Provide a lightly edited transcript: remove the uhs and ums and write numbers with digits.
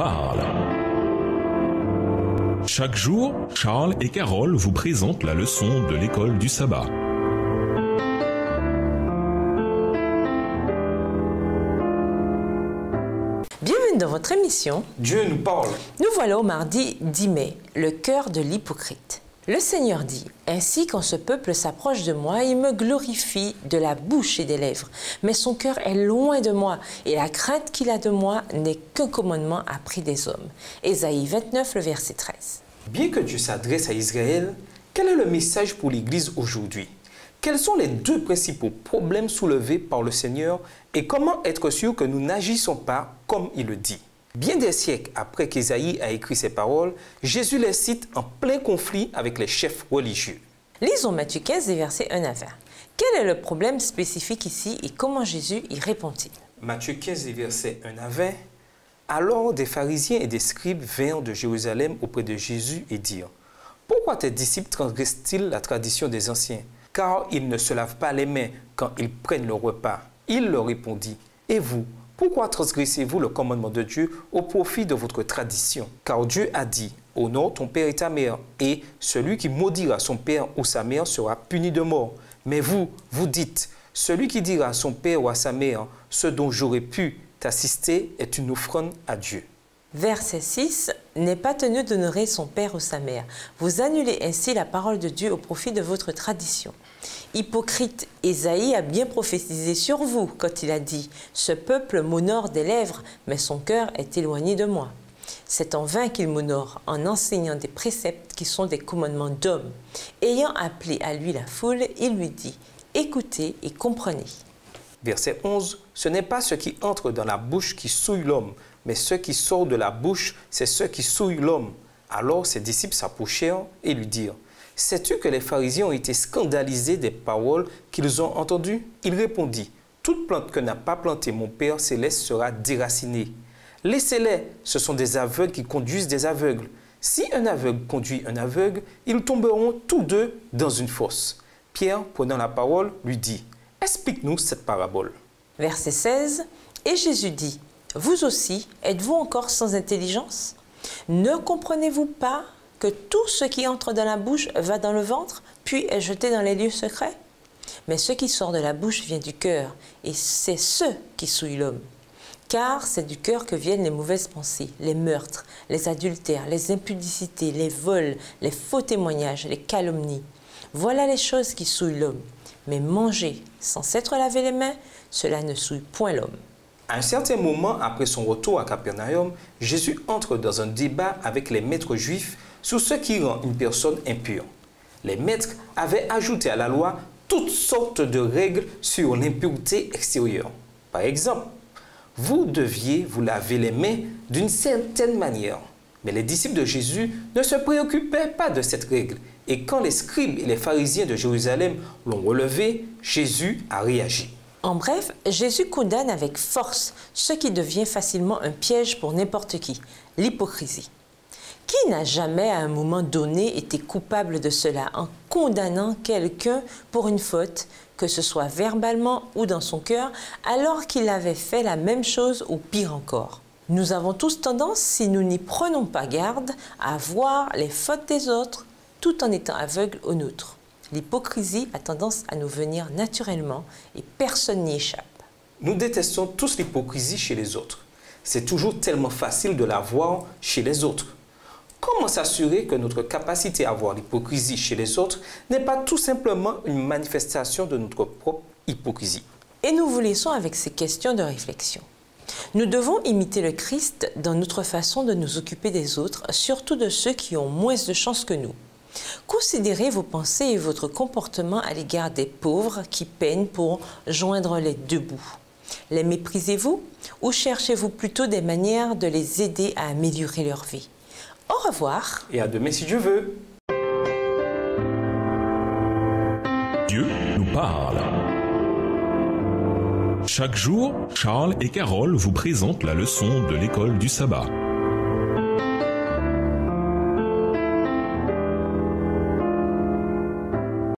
parle. Chaque jour, Charles et Carole vous présentent la leçon de l'école du sabbat. Bienvenue dans votre émission Dieu nous parle. Nous voilà au mardi 10 mai, le cœur de l'hypocrite. Le Seigneur dit, « Ainsi quand ce peuple s'approche de moi, il me glorifie de la bouche et des lèvres. Mais son cœur est loin de moi, et la crainte qu'il a de moi n'est qu'un commandement appris des hommes. » Ésaïe 29, le verset 13. Bien que Dieu s'adresse à Israël, quel est le message pour l'Église aujourd'hui? Quels sont les deux principaux problèmes soulevés par le Seigneur et comment être sûr que nous n'agissons pas comme il le dit? Bien des siècles après qu'Ésaïe a écrit ces paroles, Jésus les cite en plein conflit avec les chefs religieux. Lisons Matthieu 15, versets 1 à 20. Quel est le problème spécifique ici et comment Jésus y répond-il? Matthieu 15, versets 1 à 20. Alors des pharisiens et des scribes vinrent de Jérusalem auprès de Jésus et dirent, « Pourquoi tes disciples transgressent-ils la tradition des anciens? Car ils ne se lavent pas les mains quand ils prennent le repas. » Il leur répondit, « Et vous, pourquoi transgressez-vous le commandement de Dieu au profit de votre tradition? Car Dieu a dit, « Honore ton père et ta mère, et celui qui maudira son père ou sa mère sera puni de mort. » Mais vous, vous dites, « Celui qui dira à son père ou à sa mère, ce dont j'aurais pu t'assister est une offrande à Dieu. » Verset 6, « N'est pas tenu d'honorer son père ou sa mère. Vous annulez ainsi la parole de Dieu au profit de votre tradition. » Hypocrite, Ésaïe a bien prophétisé sur vous quand il a dit « Ce peuple m'honore des lèvres, mais son cœur est éloigné de moi. » C'est en vain qu'il m'honore en enseignant des préceptes qui sont des commandements d'hommes. Ayant appelé à lui la foule, il lui dit « Écoutez et comprenez. » Verset 11, « Ce n'est pas ce qui entre dans la bouche qui souille l'homme, mais ce qui sort de la bouche, c'est ce qui souille l'homme. » Alors ses disciples s'approchèrent et lui dirent, « Sais-tu que les pharisiens ont été scandalisés des paroles qu'ils ont entendues? » Il répondit, « Toute plante que n'a pas plantée mon Père céleste sera déracinée. Laissez-les, ce sont des aveugles qui conduisent des aveugles. Si un aveugle conduit un aveugle, ils tomberont tous deux dans une fosse. » Pierre, prenant la parole, lui dit, « Explique-nous cette parabole. » Verset 16, « Et Jésus dit, « Vous aussi, êtes-vous encore sans intelligence? Ne comprenez-vous pas que tout ce qui entre dans la bouche va dans le ventre, puis est jeté dans les lieux secrets? Mais ce qui sort de la bouche vient du cœur, et c'est ce qui souille l'homme. Car c'est du cœur que viennent les mauvaises pensées, les meurtres, les adultères, les impudicités, les vols, les faux témoignages, les calomnies. Voilà les choses qui souillent l'homme. Mais manger sans s'être lavé les mains, cela ne souille point l'homme. » À un certain moment, après son retour à Capernaum, Jésus entre dans un débat avec les maîtres juifs sur ce qui rend une personne impure. Les maîtres avaient ajouté à la loi toutes sortes de règles sur l'impureté extérieure. Par exemple, vous deviez vous laver les mains d'une certaine manière. Mais les disciples de Jésus ne se préoccupaient pas de cette règle. Et quand les scribes et les pharisiens de Jérusalem l'ont relevé, Jésus a réagi. En bref, Jésus condamne avec force ce qui devient facilement un piège pour n'importe qui, l'hypocrisie. Qui n'a jamais à un moment donné été coupable de cela en condamnant quelqu'un pour une faute, que ce soit verbalement ou dans son cœur, alors qu'il avait fait la même chose ou pire encore? Nous avons tous tendance, si nous n'y prenons pas garde, à voir les fautes des autres tout en étant aveugles aux nôtres. L'hypocrisie a tendance à nous venir naturellement et personne n'y échappe. Nous détestons tous l'hypocrisie chez les autres. C'est toujours tellement facile de la voir chez les autres. Comment s'assurer que notre capacité à voir l'hypocrisie chez les autres n'est pas tout simplement une manifestation de notre propre hypocrisie? Et nous vous laissons avec ces questions de réflexion. Nous devons imiter le Christ dans notre façon de nous occuper des autres, surtout de ceux qui ont moins de chance que nous. Considérez vos pensées et votre comportement à l'égard des pauvres qui peinent pour joindre les deux bouts. Les méprisez-vous ou cherchez-vous plutôt des manières de les aider à améliorer leur vie? Au revoir. Et à demain si Dieu veut. Dieu nous parle. Chaque jour, Charles et Carole vous présentent la leçon de l'école du sabbat.